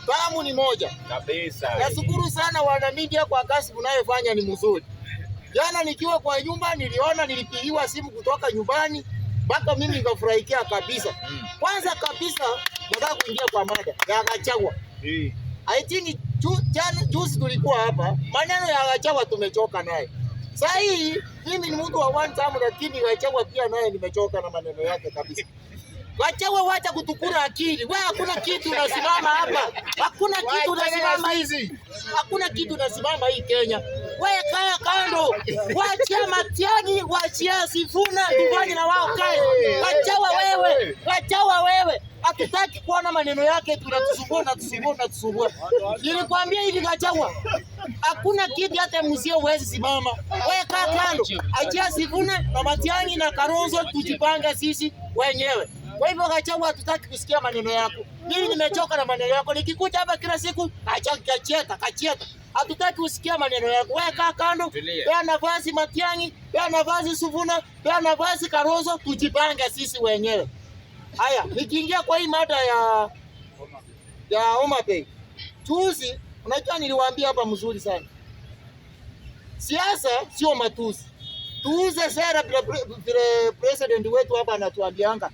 Fahamu ni moja kabisa. Nashukuru sana wana media kwa kazi mnayofanya, ni mzuri. Jana nikiwa kwa nyumba nilipigiwa simu kutoka nyumbani mpaka mimi nikafurahikia kabisa. Kwanza kabisa nataka kuingia kwa mada ya Gachagua. I think juzi tulikuwa hapa, maneno ya Gachagua tumechoka naye. Sasa hii mimi ni mtu wa one time, lakini Gachagua pia naye nimechoka na maneno yake kabisa. Gachagua, wacha kutukura akili. Wewe hakuna kitu unasimama hapa. Hakuna kitu unasimama hizi. Hakuna kitu unasimama hii Kenya. Wewe kaa kando. Wacha Matiang'i, wacha Sifuna, tufanye na wao kae. Gachagua wewe. Hatutaki kuona maneno yake, tunatusumbua. Nilikwambia hivi Gachagua, hakuna kitu hata msio uwezi simama. Wewe kaa kando. Acha Sifuna na Matiang'i na Kalonzo tujipanga sisi wenyewe. Kwa hivyo Gachagua, hatutaki kusikia maneno yako. Mimi nimechoka na maneno yako. Nikikuja hapa kila siku kacheka. Hatutaki kusikia maneno yako. Wewe kaa kando. Pea nafasi Matiang'i, pea nafasi Sifuna, pea nafasi Kalonzo, tujipange sisi wenyewe. Haya, nikiingia kwa hii mada ya Homa Bay. Juzi, unajua niliwaambia hapa mzuri sana. Siasa sio matusi. Tuuze sera vile president wetu hapa anatuambianga.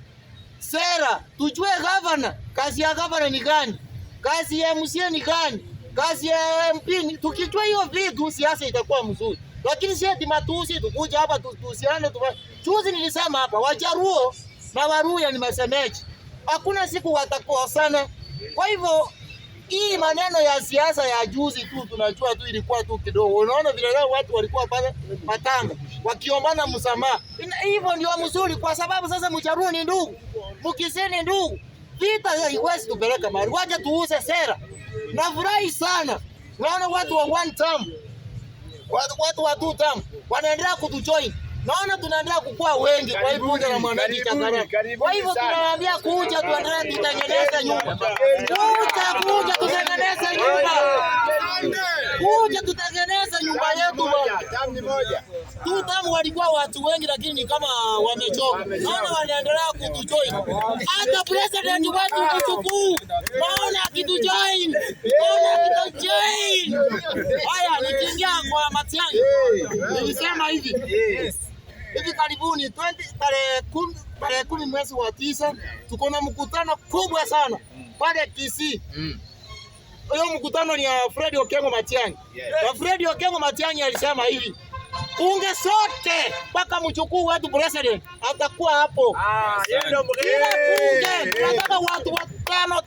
Sera, tujue governor, kazi ya governor ni gani? Kazi ya MCA ni gani? Kazi ya MP, tukijua hiyo vitu siasa itakuwa mzuri. Lakini si eti matusi tukuja hapa tusiane tu. Juzi nilisema hapa Wajaruo na Waluhya ni masemeji. Hakuna siku watakosana. Kwa hivyo hii maneno ya siasa ya juzi tu tunajua tu ilikuwa tu kidogo. Unaona vile leo watu walikuwa pale Matanga wakiombana msamaha. Hivyo ndio mzuri, kwa sababu sasa Mjaruo ni ndugu, Mkisii ni ndugu. Vita haiwezi tupeleka mahali. Waje tuuze sera. Nafurahi sana. Naona watu wa one term, watu wa two term wanaendelea kutujoin. Naona tunaendelea kukua wengi kwa hivyo bunge la mwananchi Chakarani. Kwa hivyo tunawaambia kuja tuendelee tutengeneze nyumba. Kuja tutengeneze nyumba. Kuja tutengeneze nyumba yetu bwana. Tutamu walikuwa watu wengi lakini ni kama wamechoka. Naona wanaendelea kutujoin. Hata president wetu kuchukua. Naona akitujoin. Haya, nikiingia kwa Matiang'i. Nilisema hivi. Hivi karibuni tarehe 10 mwezi wa 9 tuko na mkutano kubwa sana pale Kisii. Hiyo mkutano ni ya Fred Okengo Matiang'i. Na Fred Okengo Matiang'i alisema hivi, bunge sote mpaka mchukuu wetu president atakuwa hapo. Kila bunge tunataka watu watano.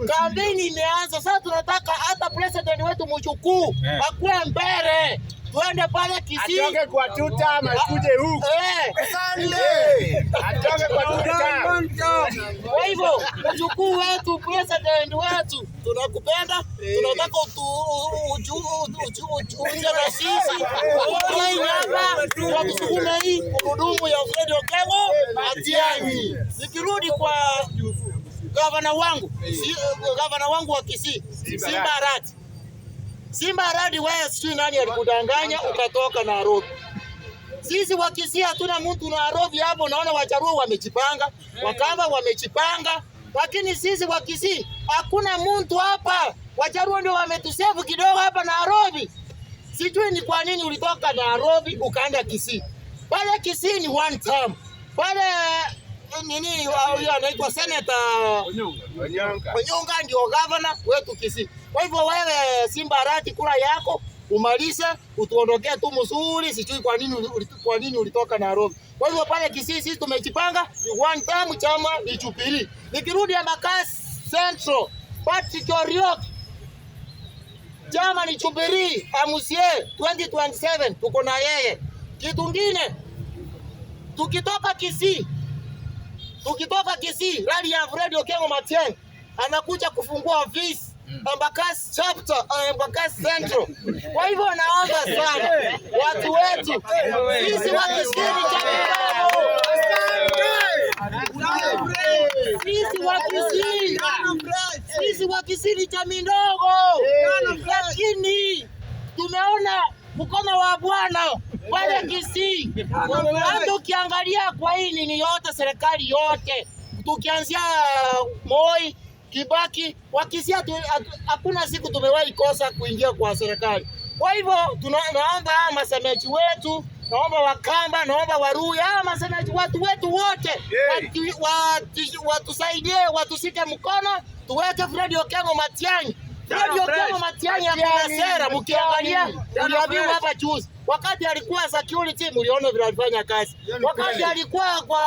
Kampeni imeanza sasa, tunataka hata president wetu mchukuu akuwe mbele. Tuende pale Kisii. Atoke kwa tuta akuje huku. Atoke kwa tuta. Kwa hivyo, mjukuu wetu, president wetu, tunakupenda. Tunataka ujiunge na sisi. Tunakusukume hii kuhudumu ya Fred Okengo Matiang'i. Nikirudi kwa gavana wangu wa Kisii, Simba Arati, wewe sijui nani alikudanganya ukatoka Nairobi. Sisi wa Kisii hatuna mtu Nairobi hapo. Naona Wajaruo wamejipanga, Wakamba wamejipanga, lakini sisi wa Kisii hakuna mtu hapa. Wajaruo ndio wametusevu kidogo hapa Nairobi. Sijui ni kwa nini ulitoka Nairobi ukaenda Kisii. Pale Kisii ni one term. Pale nini anaitwa Senator Onyonga ndio governor wetu Kisii. Kwa hivyo wewe Simba Arati, kura yako umalize, utuondokee tu mzuri. Sijui kwa nini ulitoka Nairobi. Kwa hivyo pale Kisii sisi tumejipanga, ni one term, chama ni Jubilee. Nikirudi Embakasi Central, Patrick Oriok, chama ni Jubilee, MCA 2027 tuko na yeye. Kitu kingine, tukitoka Kisii, rally ya Fred Okengo Matiang'i anakuja kufungua ofisi Embakasi chapter, Embakasi Central. Kwa hivyo naomba sana watu wetu, sisi wa Kisii ni jamii ndogo, lakini tumeona mkono wa Bwana pale Kisii. Hata ukiangalia kwa hii nini yote, serikali yote, tukianzia Moi, Kibaki, Wakisii hakuna siku tumewahi kosa kuingia kwa serikali. Kwa hivyo tunaomba masemeji wetu, naomba Wakamba, naomba Waluhya, masemeji watu wetu wote watusaidie, watusike mkono, tuweke Fred Okengo Matiang'i. Fred Okengo Matiang'i ana sera, mkiangalia uliambiwa hapa juzi. Wakati alikuwa security mliona vile alifanya kazi. Wakati alikuwa kwa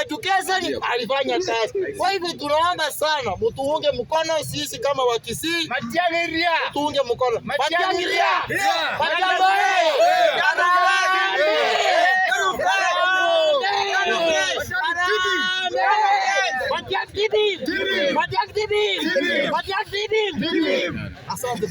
education alifanya kazi. Kwa hivyo tunaomba sana mtuunge mkono sisi kama Wakisii. Matiang'i ria. Tuunge mkono. Matiang'i ria. Matiang'i ria. Asante.